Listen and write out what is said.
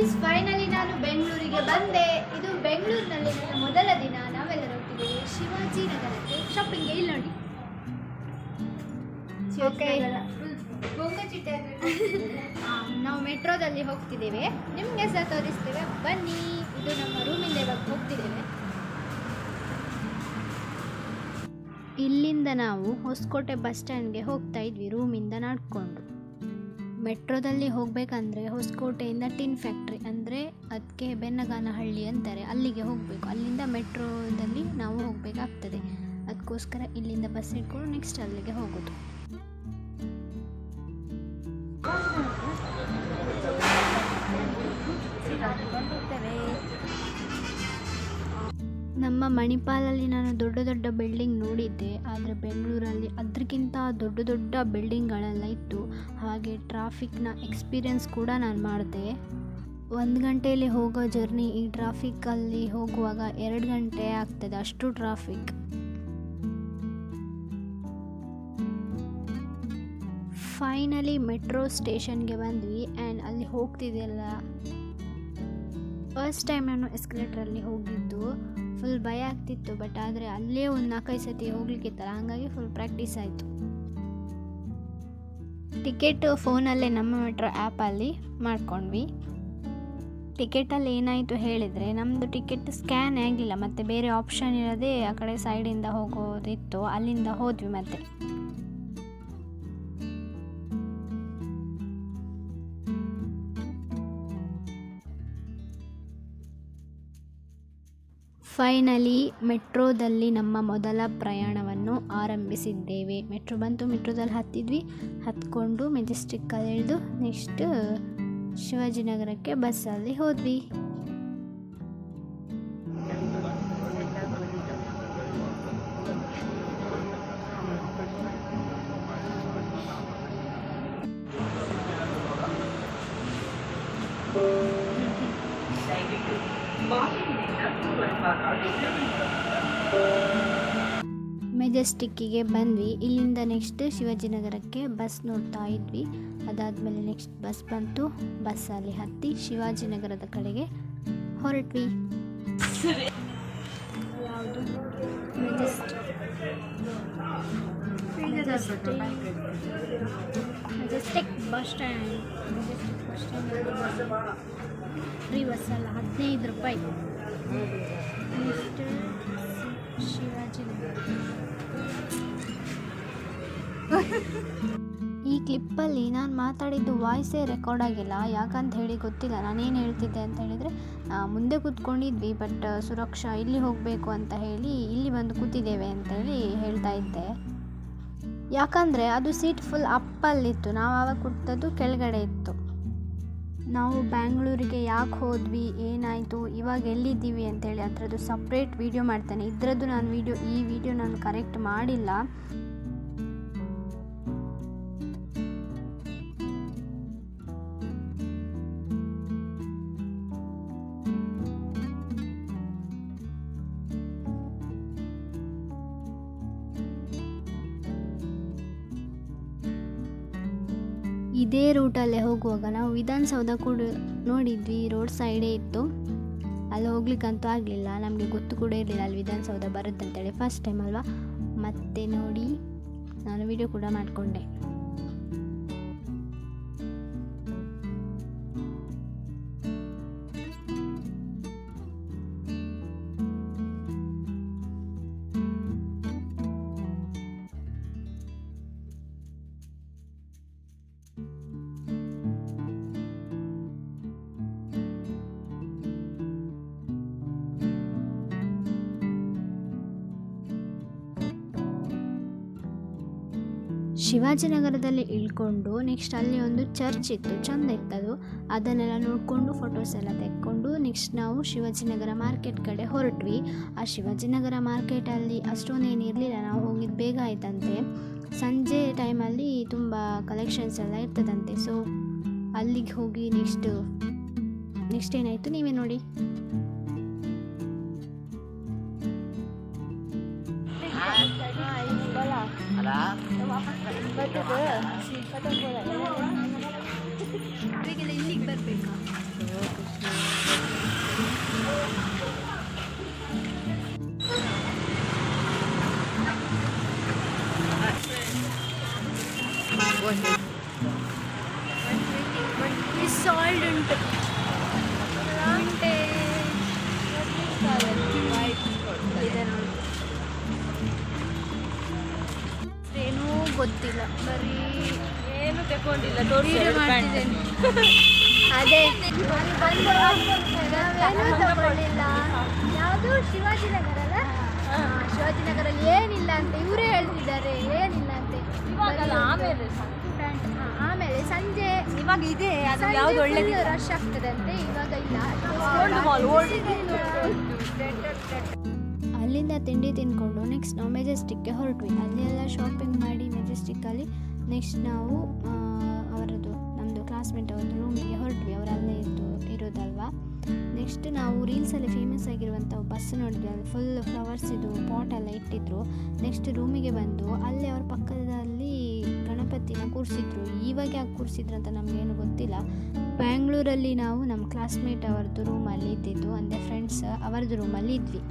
Guys, finally ನಾನು ಬೆಂಗಳೂರಿಗೆ ಬಂದೆ. ಇದು ಬೆಂಗಳೂರಿನಲ್ಲಿ ನನ್ನ ಮೊದಲ ದಿನ. ನಾವೆಲ್ಲರೂ ಹೋಗ್ತಿದ್ದೇವೆ ಶಿವಾಜಿನಗರಕ್ಕೆ ಶಾಪಿಂಗ್ಗೆ. ಇಲ್ಲಿ ನೋಡಿ, ನಾವು ಮೆಟ್ರೋದಲ್ಲಿ ಹೋಗ್ತಿದ್ದೇವೆ. ನಿಮಗೆ ಸಹ ತೋರಿಸ್ತೇವೆ, ಬನ್ನಿ. ಇದು ನಮ್ಮ ರೂಮಿಂದ ಇವಾಗ ಹೋಗ್ತಿದ್ದೇವೆ. ಇಲ್ಲಿಂದ ನಾವು ಹೊಸಕೋಟೆ ಬಸ್ ಸ್ಟ್ಯಾಂಡ್ಗೆ ಹೋಗ್ತಾ ಇದ್ವಿ ರೂಮಿಂದ ನಡ್ಕೊಂಡು. ಮೆಟ್ರೋದಲ್ಲಿ ಹೋಗಬೇಕಂದ್ರೆ ಹೊಸಕೋಟೆಯಿಂದ ಟಿನ್ ಫ್ಯಾಕ್ಟ್ರಿ ಅಂದರೆ ಅದಕ್ಕೆ ಬೆನ್ನಗಾನಹಳ್ಳಿ ಅಂತಾರೆ, ಅಲ್ಲಿಗೆ ಹೋಗಬೇಕು. ಅಲ್ಲಿಂದ ಮೆಟ್ರೋದಲ್ಲಿ ನಾವು ಹೋಗಬೇಕಾಗ್ತದೆ. ಅದಕ್ಕೋಸ್ಕರ ಇಲ್ಲಿಂದ ಬಸ್ ಹಿಡ್ಕೊಂಡು ನೆಕ್ಸ್ಟ್ ಅಲ್ಲಿಗೆ ಹೋಗೋದು. ನಮ್ಮ ಮಣಿಪಾಲಲ್ಲಿ ನಾನು ದೊಡ್ಡ ದೊಡ್ಡ ಬಿಲ್ಡಿಂಗ್ ನೋಡಿದ್ದೆ, ಆದರೆ ಬೆಂಗಳೂರಲ್ಲಿ ಅದಕ್ಕಿಂತ ದೊಡ್ಡ ದೊಡ್ಡ ಬಿಲ್ಡಿಂಗ್ಗಳೆಲ್ಲ ಇತ್ತು. ಹಾಗೆ ಟ್ರಾಫಿಕ್ನ ಎಕ್ಸ್ಪೀರಿಯನ್ಸ್ ಕೂಡ ನಾನು ಮಾಡಿದೆ. 1 ಗಂಟೆಯಲ್ಲಿ ಹೋಗೋ ಜರ್ನಿ ಈ ಟ್ರಾಫಿಕ್ಕಲ್ಲಿ ಹೋಗುವಾಗ 2 ಗಂಟೆ ಆಗ್ತದೆ, ಅಷ್ಟು ಟ್ರಾಫಿಕ್. ಫೈನಲಿ ಮೆಟ್ರೋ ಸ್ಟೇಷನ್ಗೆ ಬಂದ್ವಿ. ಆ್ಯಂಡ್ ಅಲ್ಲಿ ಹೋಗ್ತಿದ್ದೆಲ್ಲ ಫಸ್ಟ್ ಟೈಮ್ ನಾನು ಎಸ್ಕಲೇಟ್ರಲ್ಲಿ ಹೋಗಿದ್ದು. ಫುಲ್ ಭಯ ಆಗ್ತಿತ್ತು, ಬಟ್ ಆದರೆ ಅಲ್ಲೇ ಒಂದು 4-5 ಸತಿ ಹೋಗ್ಲಿಕ್ಕಿತ್ತಲ್ಲ, ಹಾಗಾಗಿ ಫುಲ್ ಪ್ರಾಕ್ಟೀಸ್ ಆಯಿತು. ಟಿಕೆಟು ಫೋನಲ್ಲೇ ನಮ್ಮ ಮೆಟ್ರೋ ಆ್ಯಪಲ್ಲಿ ಮಾಡ್ಕೊಂಡ್ವಿ. ಟಿಕೆಟಲ್ಲಿ ಏನಾಯಿತು ಹೇಳಿದರೆ, ನಮ್ಮದು ಟಿಕೆಟ್ ಸ್ಕ್ಯಾನ್ ಆಗಿಲ್ಲ, ಮತ್ತು ಬೇರೆ ಆಪ್ಷನ್ ಇರೋದೇ ಆ ಕಡೆ ಸೈಡಿಂದ ಹೋಗೋದಿತ್ತು. ಅಲ್ಲಿಂದ ಹೋದ್ವಿ. ಮತ್ತು ಫೈನಲಿ ಮೆಟ್ರೋದಲ್ಲಿ ನಮ್ಮ ಮೊದಲ ಪ್ರಯಾಣವನ್ನು ಆರಂಭಿಸಿದ್ದೇವೆ. ಮೆಟ್ರೋ ಬಂತು, ಮೆಟ್ರೋದಲ್ಲಿ ಹತ್ತಿದ್ವಿ. ಹತ್ಕೊಂಡು ಮೆಜೆಸ್ಟಿಕ್ಕಲ್ಲಿ ಇಳಿದು ನೆಕ್ಸ್ಟ್ ಶಿವಾಜಿನಗರಕ್ಕೆ ಬಸ್ಸಲ್ಲಿ ಹೋದ್ವಿ. ಮೆಜೆಸ್ಟಿಕ್ಕಿಗೆ ಬಂದ್ವಿ. ಇಲ್ಲಿಂದ ನೆಕ್ಸ್ಟ್ ಶಿವಾಜಿನಗರಕ್ಕೆ ಬಸ್ ನೋಡ್ತಾ ಇದ್ವಿ. ಅದಾದಮೇಲೆ ನೆಕ್ಸ್ಟ್ ಬಸ್ ಬಂತು. ಬಸ್ಸಲ್ಲಿ ಹತ್ತಿ ಶಿವಾಜಿನಗರದ ಕಡೆಗೆ ಹೊರಟ್ವಿ. ಯಾವುದು ಮೆಜೆಸ್ಟಿಕ್ ಬಸ್ ಸ್ಟ್ಯಾಂಡ್. ಫ್ರೀ ಬಸ್ಸಲ್ಲ, 15 ರೂಪಾಯಿ. ನೆಕ್ಸ್ಟ್ ಶಿವಾಜಿನಗರ. ಈ ಕ್ಲಿಪ್ಪಲ್ಲಿ ನಾನು ಮಾತಾಡಿದ್ದು ವಾಯ್ಸೇ ರೆಕಾರ್ಡ್ ಆಗಿಲ್ಲ. ಯಾಕಂತ ಹೇಳಿ ಗೊತ್ತಿಲ್ಲ. ನಾನೇನು ಹೇಳ್ತಿದ್ದೆ ಅಂತ ಹೇಳಿದರೆ, ಮುಂದೆ ಕೂತ್ಕೊಂಡಿದ್ವಿ, ಬಟ್ ಸುರಕ್ಷಾ ಇಲ್ಲಿ ಹೋಗಬೇಕು ಅಂತ ಹೇಳಿ ಇಲ್ಲಿ ಬಂದು ಕೂತಿದ್ದೇವೆ ಅಂತ ಹೇಳಿ ಹೇಳ್ತಾ ಇದ್ದೆ. ಯಾಕಂದರೆ ಅದು ಸೀಟ್ ಫುಲ್ ಅಪ್ಪಲ್ಲಿತ್ತು, ನಾವು ಆವಾಗ ಕೂತದ್ದು ಕೆಳಗಡೆ ಇತ್ತು. ನಾವು ಬ್ಯಾಂಗ್ಳೂರಿಗೆ ಯಾಕೆ ಹೋದ್ವಿ, ಏನಾಯಿತು, ಇವಾಗ ಎಲ್ಲಿದ್ದೀವಿ ಅಂತೇಳಿ ಅದರದ್ದು ಸಪ್ರೇಟ್ ವೀಡಿಯೋ ಮಾಡ್ತೇನೆ. ಇದರದ್ದು ನಾನು ಈ ವಿಡಿಯೋ ನಾನು ಕರೆಕ್ಟ್ ಮಾಡಿಲ್ಲ. ಇದೇ ರೂಟಲ್ಲೇ ಹೋಗುವಾಗ ನಾವು ವಿಧಾನಸೌಧ ಕೂಡ ನೋಡಿದ್ವಿ. ರೋಡ್ ಸೈಡೇ ಇತ್ತು. ಅಲ್ಲಿ ಹೋಗ್ಲಿಕ್ಕಂತೂ ಆಗಲಿಲ್ಲ, ನಮಗೆ ಗೊತ್ತು ಕೂಡ ಇರಲಿಲ್ಲ ಅಲ್ಲಿ ವಿಧಾನಸೌಧ ಬರುತ್ತೆ ಅಂತೇಳಿ. ಫಸ್ಟ್ ಟೈಮ್ ಅಲ್ವಾ. ಮತ್ತೆ ನೋಡಿ, ನಾನು ವಿಡಿಯೋ ಕೂಡ ಮಾಡಿಕೊಂಡೆ. ಶಿವಾಜಿನಗರದಲ್ಲಿ ಇಳ್ಕೊಂಡು ನೆಕ್ಸ್ಟ್ ಅಲ್ಲಿ ಒಂದು ಚರ್ಚ್ ಇತ್ತು, ಚೆಂದ ಇತ್ತದು. ಅದನ್ನೆಲ್ಲ ನೋಡಿಕೊಂಡು ಫೋಟೋಸ್ ಎಲ್ಲ ತೆಕ್ಕೊಂಡು ನೆಕ್ಸ್ಟ್ ನಾವು ಶಿವಾಜಿನಗರ ಮಾರ್ಕೆಟ್ ಕಡೆ ಹೊರಟ್ವಿ. ಆ ಶಿವಾಜಿನಗರ ಮಾರ್ಕೆಟಲ್ಲಿ ಅಷ್ಟೊಂದೇನು ಇರಲಿಲ್ಲ, ನಾವು ಹೋಗಿದ್ದು ಬೇಗ ಆಯ್ತಂತೆ. ಸಂಜೆ ಟೈಮಲ್ಲಿ ತುಂಬ ಕಲೆಕ್ಷನ್ಸ್ ಎಲ್ಲ ಇರ್ತದಂತೆ. ಸೊ ಅಲ್ಲಿಗೆ ಹೋಗಿ ನೆಕ್ಸ್ಟ್ ಏನಾಯಿತು ನೀವೇ ನೋಡಿ. ಇಲ್ಲಿಗೆ ಬರಬೇಕಾ? ಸಾಲ್ಡ್ ಉಂಟು ಏನೂ ಗೊತ್ತಿಲ್ಲ, ಬರೀ ಏನು ತಗೊಂಡಿಲ್ಲ ವಿಡಿಯೋ ಮಾಡ್ತಿದ್ದೇನೆ. ಅದೇ ನಾವೇನೂ ತಗೊಳ್ಳಿಲ್ಲ. ಯಾವುದು ಶಿವಾಜಿನಗರ ಅಲ್ಲ, ಶಿವಾಜಿನಗರಲ್ಲಿ ಏನಿಲ್ಲ ಅಂತ ಇವರೇ ಹೇಳ್ತಿದ್ದಾರೆ, ಏನಿಲ್ಲ ಅಂತೆ. ಆಮೇಲೆ ಸಂಜೆ ಇವಾಗ ಇದೆ ಅದು ಯಾವ್ದು ಒಳ್ಳೆದಿಲ್ಲ. ರಶ್ ಆಗ್ತದಂತೆ, ಇವಾಗ ಇಲ್ಲ. ಅಲ್ಲಿಂದ ತಿಂಡಿ ತಿಂದ್ಕೊಂಡು ನೆಕ್ಸ್ಟ್ ನಾವು ಮೆಜೆಸ್ಟಿಕ್ಗೆ ಹೊರಟ್ವಿ. ಅಲ್ಲೆಲ್ಲ ಶಾಪಿಂಗ್ ಮಾಡಿ ಮೆಜೆಸ್ಟಿಕ್ಕಲ್ಲಿ ನೆಕ್ಸ್ಟ್ ನಾವು ಅವರದ್ದು ನಮ್ಮದು ಕ್ಲಾಸ್ಮೇಟ್ ಅವ್ರದ್ದು ರೂಮಿಗೆ ಹೊರಟ್ವಿ. ಅವರು ಅಲ್ಲೇ ಇರೋದಲ್ವಾ. ನೆಕ್ಸ್ಟ್ ನಾವು ರೀಲ್ಸಲ್ಲಿ ಫೇಮಸ್ ಆಗಿರುವಂಥ ಬಸ್ ನೋಡಿದ್ವಿ. ಅಲ್ಲಿ ಫುಲ್ ಫ್ಲವರ್ಸ್ ಇದು ಪಾಟ್ ಎಲ್ಲ ಇಟ್ಟಿದ್ರು. ನೆಕ್ಸ್ಟ್ ರೂಮಿಗೆ ಬಂದು ಅಲ್ಲಿ ಅವ್ರ ಪಕ್ಕದಲ್ಲಿ ಗಣಪತಿನ ಕೂರಿಸಿದ್ರು. ಇವಾಗ ಯಾಕೆ ಕೂರಿಸಿದ್ರು ಅಂತ ನಮಗೇನು ಗೊತ್ತಿಲ್ಲ. ಬ್ಯಾಂಗ್ಳೂರಲ್ಲಿ ನಾವು ನಮ್ಮ ಕ್ಲಾಸ್ಮೇಟ್ ಅವ್ರದ್ದು ರೂಮಲ್ಲಿ ಇದ್ದಿದ್ದು, ಅಂದರೆ ಫ್ರೆಂಡ್ಸ್ ಅವರದ್ದು ರೂಮಲ್ಲಿ ಇದ್ವಿ.